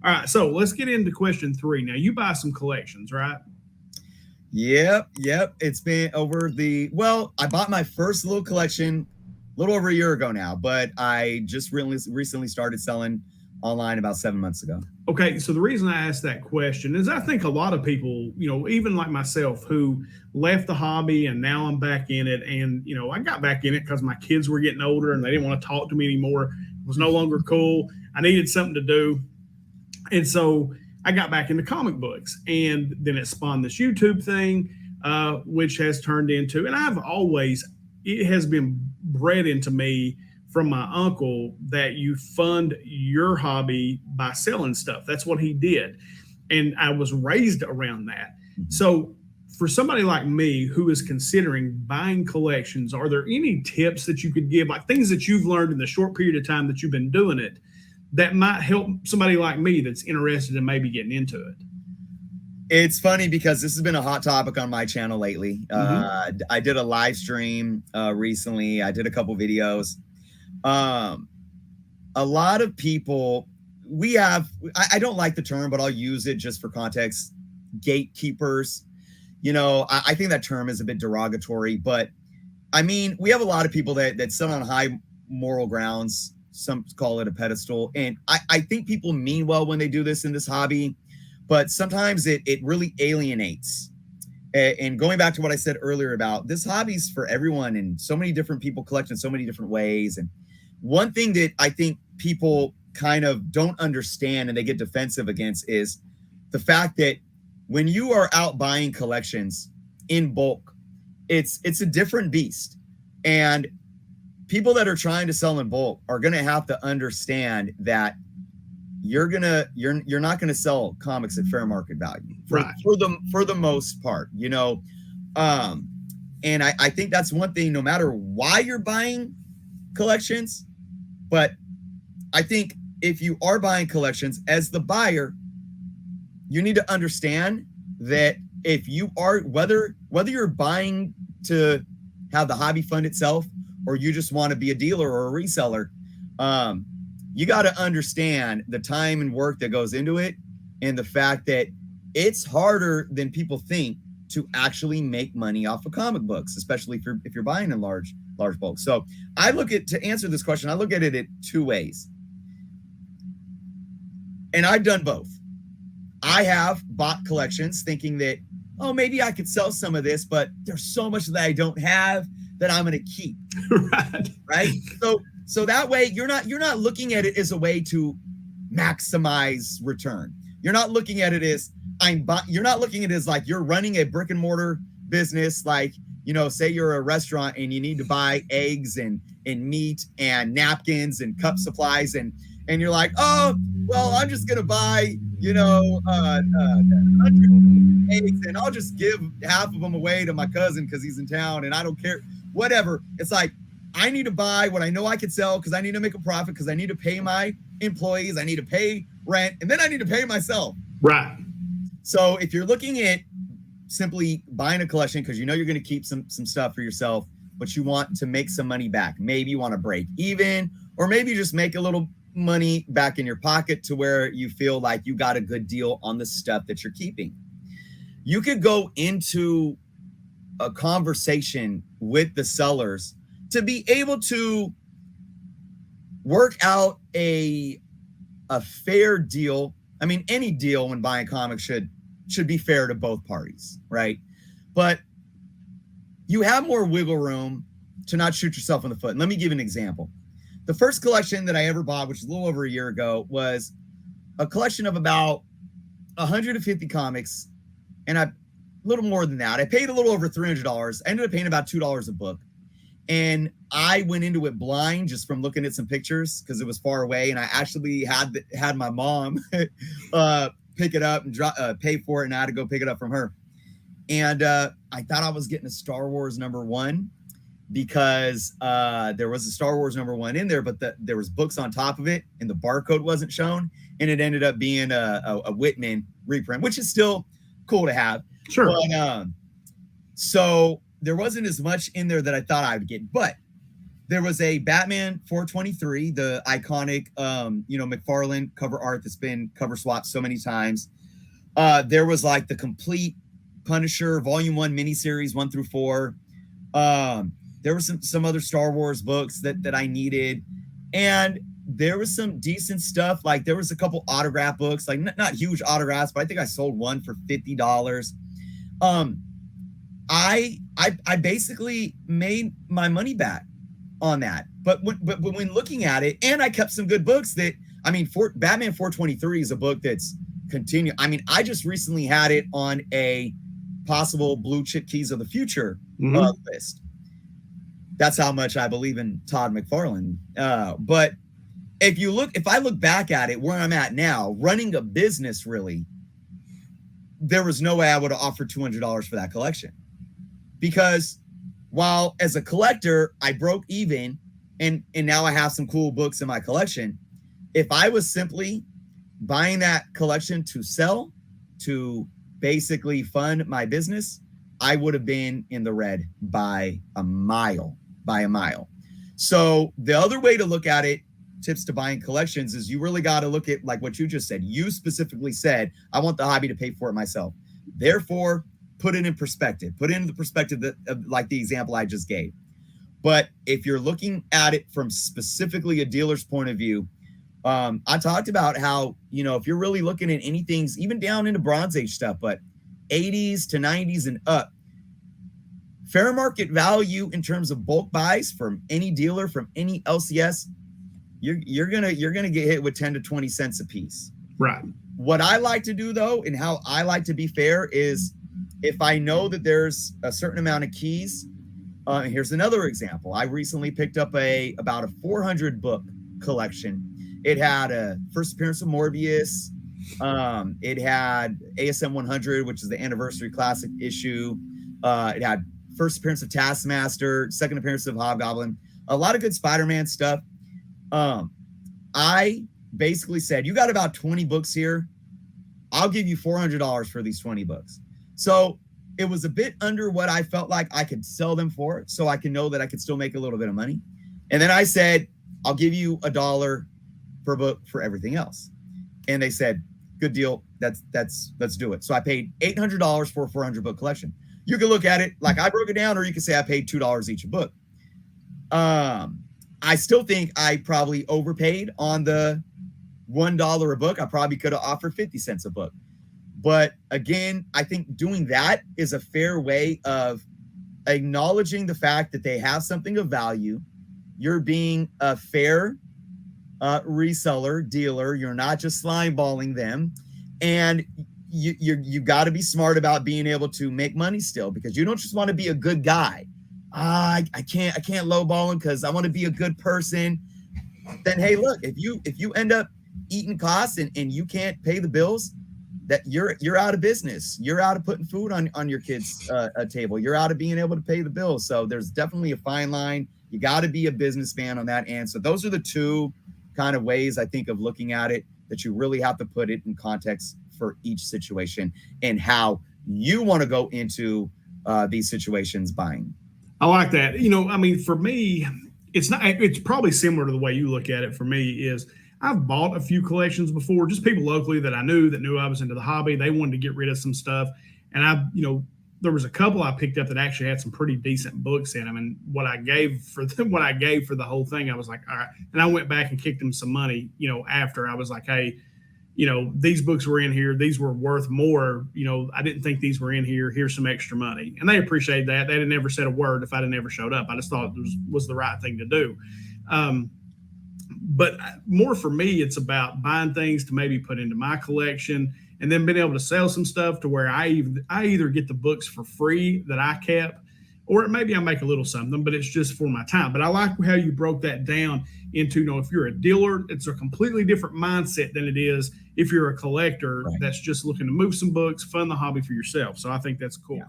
All right, so let's get into question 3. Now, you buy some collections, right? Yep. It's been I bought my first little collection a little over a year ago now, but I just recently started selling online about 7 months ago. Okay, so the reason I asked that question is I think a lot of people, even like myself, who left the hobby and now I'm back in it. And, I got back in it because my kids were getting older and they didn't want to talk to me anymore. It was no longer cool. I needed something to do. And so I got back into comic books. And then it spawned this YouTube thing, which has turned into, and it has been bred into me from my uncle that you fund your hobby by selling stuff. That's what he did. And I was raised around that. Mhm. So for somebody like me who is considering buying collections, are there any tips that you could give, like things that you've learned in the short period of time that you've been doing it, that might help somebody like me that's interested in maybe getting into it? It's funny because this has been a hot topic on my channel lately. I did a live stream recently. I did a couple videos. Um, a lot of people, I don't like the term, but I'll use it just for context. Gatekeepers. I think that term is a bit derogatory, but I mean, we have a lot of people that sit on high moral grounds. Some call it a pedestal. And I think people mean well when they do this in this hobby, but sometimes it really alienates. And going back to what I said earlier about this hobby's for everyone, and so many different people collect in so many different ways. And one thing that I think people kind of don't understand and they get defensive against is the fact that when you are out buying collections in bulk, it's a different beast. And people that are trying to sell in bulk are going to have to understand that you're not going to sell comics at fair market value for the most part, and I think that's one thing, no matter why you're buying collections. But I think if you are buying collections as the buyer, you need to understand that if you are, whether you're buying to have the hobby fund itself, or you just want to be a dealer or a reseller, you got to understand the time and work that goes into it, and the fact that it's harder than people think to actually make money off of comic books, especially if you're buying in large bulk. So to answer this question, I look at it in two ways. And I've done both. I have bought collections thinking that, oh, maybe I could sell some of this, but there's so much that I don't have that I'm going to keep. Right. So that way you're not looking at it as a way to maximize return. You're not looking at it as you're not looking at it as like you're running a brick and mortar business. Like, say you're a restaurant and you need to buy eggs and meat and napkins and cup supplies. And you're like, oh, well, I'm just going to buy, 100 eggs and I'll just give half of them away to my cousin because he's in town and I don't care, whatever. It's like, I need to buy what I know I could sell because I need to make a profit, because I need to pay my employees, I need to pay rent, and then I need to pay myself. Right. So if you're looking at simply buying a collection because you're going to keep some stuff for yourself, but you want to make some money back, maybe you want to break even, or maybe just make a little money back in your pocket to where you feel like you got a good deal on the stuff that you're keeping, you could go into a conversation with the sellers to be able to work out a fair deal. I mean, any deal when buying comics should be fair to both parties, right? But you have more wiggle room to not shoot yourself in the foot. And let me give you an example. The first collection that I ever bought, which is a little over a year ago, was a collection of about 150 comics, and a little more than that. I paid a little over $300. I ended up paying about $2 a book. And I went into it blind just from looking at some pictures because it was far away. And I actually had my mom pick it up and pay for it. And I had to go pick it up from her. And I thought I was getting a Star Wars #1 because there was a Star Wars #1 in there, but there was books on top of it and the barcode wasn't shown. And it ended up being a Whitman reprint, which is still cool to have. Sure. But, so there wasn't as much in there that I thought I would get. But There was a Batman 423, the iconic, McFarlane cover art that's been cover swapped so many times. There was like the complete Punisher Volume 1 miniseries 1 through 4. There were some other Star Wars books that I needed, and there was some decent stuff. Like there was a couple autograph books, like not huge autographs, but I think I sold one for $50. I basically made my money back on that. But when looking at it, and I kept some good books Batman 423 is a book that's continued. I mean, I just recently had it on a possible blue chip keys of the future list. That's how much I believe in Todd McFarlane. But if I look back at it, where I'm at now, running a business, really, there was no way I would have offered $200 for that collection. Because while as a collector, I broke even and now I have some cool books in my collection. If I was simply buying that collection to sell, to basically fund my business, I would have been in the red by a mile. So the other way to look at it, tips to buying collections, is you really got to look at like what you just said. You specifically said, I want the hobby to pay for it myself. Therefore, put it in perspective. Put it in the perspective like the example I just gave. But if you're looking at it from specifically a dealer's point of view, I talked about how, if you're really looking at anything, even down into Bronze Age stuff, but 80s to 90s and up, fair market value in terms of bulk buys from any dealer, from any LCS, you're gonna get hit with 10 to 20 cents a piece. Right. What I like to do though, and how I like to be fair, is if I know that there's a certain amount of keys, here's another example. I recently picked up about a 400 book collection. It had a first appearance of Morbius. It had ASM 100, which is the anniversary classic issue. It had first appearance of Taskmaster, second appearance of Hobgoblin, a lot of good Spider-Man stuff. I basically said, you got about 20 books here. I'll give you $400 for these 20 books. So it was a bit under what I felt like I could sell them for, so I can know that I could still make a little bit of money. And then I said, I'll give you $1 per book for everything else. And they said, good deal. Let's do it. So I paid $800 for a 400 book collection. You can look at it like I broke it down, or you can say I paid $2 each a book. I still think I probably overpaid on the $1 a book. I probably could have offered 50 cents a book. But again, I think doing that is a fair way of acknowledging the fact that they have something of value. You're being a fair reseller, dealer. You're not just slime balling them. And you got to be smart about being able to make money still, because you don't just want to be a good guy. I can't lowball them because I want to be a good person. Then hey, look, if you end up eating costs and you can't pay the bills, that you're out of business. You're out of putting food on your kids' table. You're out of being able to pay the bills. So there's definitely a fine line. You got to be a businessman on that end. So those are the two kind of ways I think of looking at it, that you really have to put it in context for each situation and how you want to go into these situations buying. I like that. For me, it's probably similar to the way you look at it. For me, is I've bought a few collections before, just people locally that knew I was into the hobby. They wanted to get rid of some stuff. And there was a couple I picked up that actually had some pretty decent books in them. And what I gave for the whole thing, I was like, all right. And I went back and kicked them some money, after. I was like, hey, these books were in here. These were worth more. I didn't think these were in here. Here's some extra money. And they appreciated that. They had never said a word if I'd have never showed up. I just thought it was the right thing to do. But more for me, it's about buying things to maybe put into my collection, and then being able to sell some stuff to where I either get the books for free that I kept, or maybe I make a little something, but it's just for my time. But I like how you broke that down into, if you're a dealer, it's a completely different mindset than it is if you're a collector. Right. That's just looking to move some books, fund the hobby for yourself. So I think that's cool. Yeah.